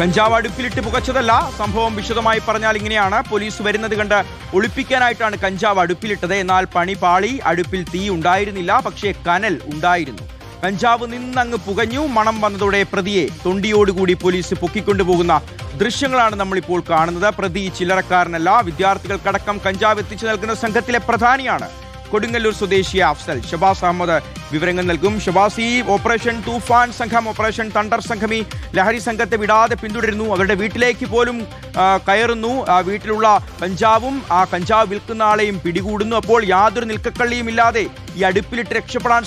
കഞ്ചാവ് അടുപ്പിലിട്ട് പുകച്ചതല്ല. സംഭവം വിശദമായി പറഞ്ഞാൽ ഇങ്ങനെയാണ്. പോലീസ് വരുന്നത് കണ്ട് ഒളിപ്പിക്കാനായിട്ടാണ് കഞ്ചാവ് അടുപ്പിലിട്ടത്. എന്നാൽ പണി പാളി. അടുപ്പിൽ തീ ഉണ്ടായിരുന്നില്ല, പക്ഷേ കനൽ ഉണ്ടായിരുന്നു. കഞ്ചാവ് നിന്നങ്ങ് പുകഞ്ഞു. മണം വന്നതോടെ പ്രതിയെ തൊണ്ടിയോടുകൂടി പോലീസ് പൊക്കിക്കൊണ്ടുപോകുന്ന ദൃശ്യങ്ങളാണ് നമ്മളിപ്പോൾ കാണുന്നത്. പ്രതി ചില്ലറക്കാരനല്ല, വിദ്യാർത്ഥികൾക്കടക്കം കഞ്ചാവ് എത്തിച്ചു നൽകുന്ന സംഘത്തിലെ പ്രധാനിയാണ്. കൊടുങ്ങല്ലൂർ സ്വദേശി അഫ്സൽ. ഷബാസ് അഹമ്മദ് വിവരങ്ങൾ നൽകും. ഷബാസ്, ഈ ഓപ്പറേഷൻ തൂഫാൻ സംഘം, ഓപ്പറേഷൻ തണ്ടർ സംഘം ഈ ലഹരി സംഘത്തെ വിടാതെ പിന്തുടരുന്നു. അവരുടെ വീട്ടിലേക്ക് പോലും കയറുന്നു. വീട്ടിലുള്ള കഞ്ചാവും ആ കഞ്ചാവ് വിൽക്കുന്ന ആളെയും പിടികൂടുന്നു. അപ്പോൾ യാതൊരു നിൽക്കക്കള്ളിയും ഇല്ലാതെ ഈ അടുപ്പിലിട്ട് രക്ഷപ്പെടാൻ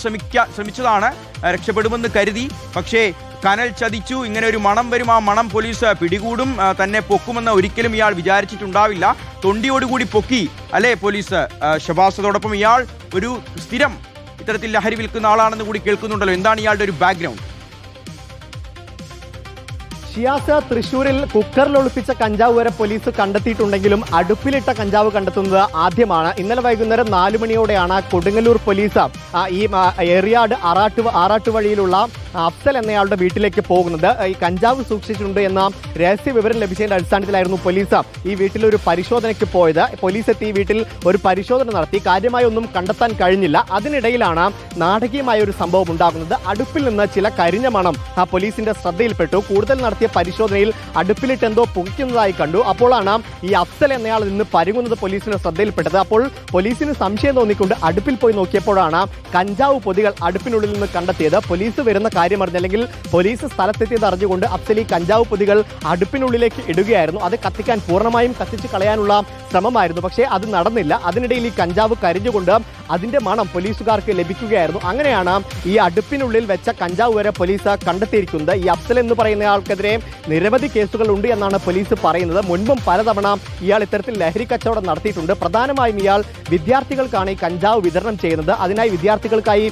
ശ്രമിച്ചതാണ്. രക്ഷപ്പെടുമെന്ന് കരുതി, പക്ഷേ കനൽ ചതിച്ചു. ഇങ്ങനെ ഒരു മണം വരും, ആ മണം പോലീസ് പിടികൂടും, തന്നെ പൊക്കുമെന്ന് ഒരിക്കലും ഇയാൾ വിചാരിച്ചിട്ടുണ്ടാവില്ല. തൊണ്ടിയോടുകൂടി പൊക്കി അല്ലേ പോലീസ് ഷബാസ്. അതോടൊപ്പം ഇയാൾ ഒരു സ്ഥിരം ഇത്തരത്തിൽ ലഹരി വിൽക്കുന്ന ആളാണെന്ന് കൂടി കേൾക്കുന്നുണ്ടല്ലോ. എന്താണ് ഇയാളുടെ ഒരു ബാക്ക്ഗ്രൗണ്ട്? ഷിയാസ്, തൃശ്ശൂരിൽ കുക്കറിൽ ഒളിപ്പിച്ച കഞ്ചാവ് വരെ പോലീസ് കണ്ടെത്തിയിട്ടുണ്ടെങ്കിലും അടുപ്പിലിട്ട കഞ്ചാവ് കണ്ടെത്തുന്നത് ആദ്യമാണ്. ഇന്നലെ വൈകുന്നേരം 4 മണിയോടെയാണ് കൊടുങ്ങല്ലൂർ പോലീസ് ഈ ഏറിയാട് ആറാട്ട് വഴിയിലുള്ള അഫ്സൽ എന്നയാളുടെ വീട്ടിലേക്ക് പോകുന്നത്. ഈ കഞ്ചാവ് സൂക്ഷിച്ചിട്ടുണ്ട് എന്ന രഹസ്യ വിവരം ലഭിച്ചതിന്റെ അടിസ്ഥാനത്തിലായിരുന്നു പോലീസ് ഈ വീട്ടിലൊരു പരിശോധനയ്ക്ക് പോയത്. പോലീസ് എത്തി വീട്ടിൽ ഒരു പരിശോധന നടത്തി. കാര്യമായി ഒന്നും കണ്ടെത്താൻ കഴിഞ്ഞില്ല. അതിനിടയിലാണ് നാടകീയമായ ഒരു സംഭവം ഉണ്ടാകുന്നത്. അടുപ്പിൽ നിന്ന് ചില കരിഞ്ഞ മണം പോലീസിന്റെ ശ്രദ്ധയിൽപ്പെട്ടു. കൂടുതൽ നടത്തിയ പരിശോധനയിൽ അടുപ്പിലിട്ട് എന്തോ പുകയ്ക്കുന്നതായി കണ്ടു. അപ്പോഴാണ് ഈ അഫ്സൽ എന്നയാൾ നിന്ന് പരുങ്ങുന്നത് പോലീസിന് ശ്രദ്ധയിൽപ്പെട്ടത്. അപ്പോൾ പോലീസിന് സംശയം തോന്നിക്കൊണ്ട് അടുപ്പിൽ പോയി നോക്കിയപ്പോഴാണ് കഞ്ചാവ് പൊതികൾ അടുപ്പിനുള്ളിൽ നിന്ന് കണ്ടെത്തിയത്. പോലീസ് വരുന്ന കാര്യം അറിഞ്ഞ, അല്ലെങ്കിൽ പോലീസ് സ്ഥലത്തെത്തിയത് അറിഞ്ഞുകൊണ്ട് അഫ്സൽ ഈ കഞ്ചാവ് പൊതികൾ അടുപ്പിനുള്ളിലേക്ക് ഇടുകയായിരുന്നു. അത് കത്തിക്കാൻ, പൂർണ്ണമായും കത്തിച്ച് കളയാനുള്ള ശ്രമമായിരുന്നു. പക്ഷേ അത് നടന്നില്ല. അതിനിടയിൽ ഈ കഞ്ചാവ് കരിഞ്ഞുകൊണ്ട് അതിന്റെ മണം പോലീസുകാർക്ക് ലഭിക്കുകയായിരുന്നു. അങ്ങനെയാണ് ഈ അടുപ്പിനുള്ളിൽ വെച്ച കഞ്ചാവ് വരെ പോലീസ് കണ്ടെത്തിയിരിക്കുന്നത്. ഈ അഫ്സൽ എന്ന് പറയുന്ന ആൾക്കെതിരെ നിരവധി കേസുകൾ ഉണ്ട് എന്നാണ് പോലീസ് പറയുന്നത്. മുൻപും പലതവണ ഇയാൾ ഇത്തരത്തിൽ ലഹരി കച്ചവടം നടത്തിയിട്ടുണ്ട്. പ്രധാനമായും ഇയാൾ വിദ്യാർത്ഥികൾക്കാണ് ഈ കഞ്ചാവ് വിതരണം ചെയ്യുന്നത്. അതിനായി വിദ്യാർത്ഥികൾക്കായി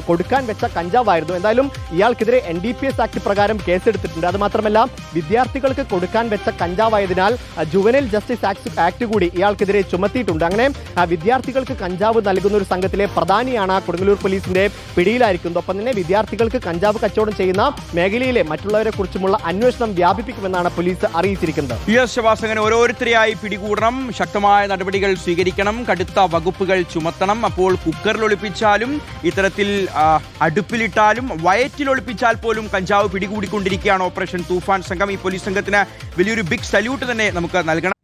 കൊടുക്കാൻ വെച്ച കഞ്ചാവായിരുന്നു. എന്തായാലും ഇയാൾക്കെതിരെ NDPS ആക്ട് പ്രകാരം കേസെടുത്തിട്ടുണ്ട്. അതുമാത്രമല്ല, വിദ്യാർത്ഥികൾക്ക് കൊടുക്കാൻ വെച്ച കഞ്ചാവായതിനാൽ ജുവനൈൽ ജസ്റ്റിസ് ആക്ട് കൂടി ഇയാൾക്കെതിരെ ചുമത്തിയിട്ടുണ്ട്. അങ്ങനെ വിദ്യാർത്ഥികൾക്ക് കഞ്ചാവ് നൽകുന്ന ഒരു സംഘത്തിലെ പ്രധാനിയാണ് കൊടുങ്ങല്ലൂർ പോലീസിന്റെ പിടിയിലായിരിക്കുന്നത്. ഒപ്പം തന്നെ വിദ്യാർത്ഥികൾക്ക് കഞ്ചാവ് കച്ചവടം ചെയ്യുന്ന മേഖലയിലെ മറ്റുള്ളവരെ കുറിച്ചുമുള്ള അന്വേഷണം വ്യാപിപ്പിക്കുമെന്നാണ് പോലീസ് അറിയിച്ചിരിക്കുന്നത്. ഷബാസ്, അങ്ങനെ ഓരോരുത്തരെയായി പിടികൂടണം, ശക്തമായ നടപടികൾ സ്വീകരിക്കണം, കടുത്ത വകുപ്പുകൾ ചുമത്തണം. അപ്പോൾ കുക്കറിൽ ഒളിപ്പിച്ചാലും ഇത്തരത്തിൽ അടുപ്പിലിട്ടാലും വയറ്റിൽ ഒളിപ്പിച്ചാൽ പോലും കഞ്ചാവ് പിടികൂടിക്കൊണ്ടിരിക്കുകയാണ് ഓപ്പറേഷൻ തൂഫാൻ സംഘം. ഈ പോലീസ് സംഘത്തിന് വലിയൊരു ബിഗ് സല്യൂട്ട് തന്നെ നമുക്ക് നൽകണം.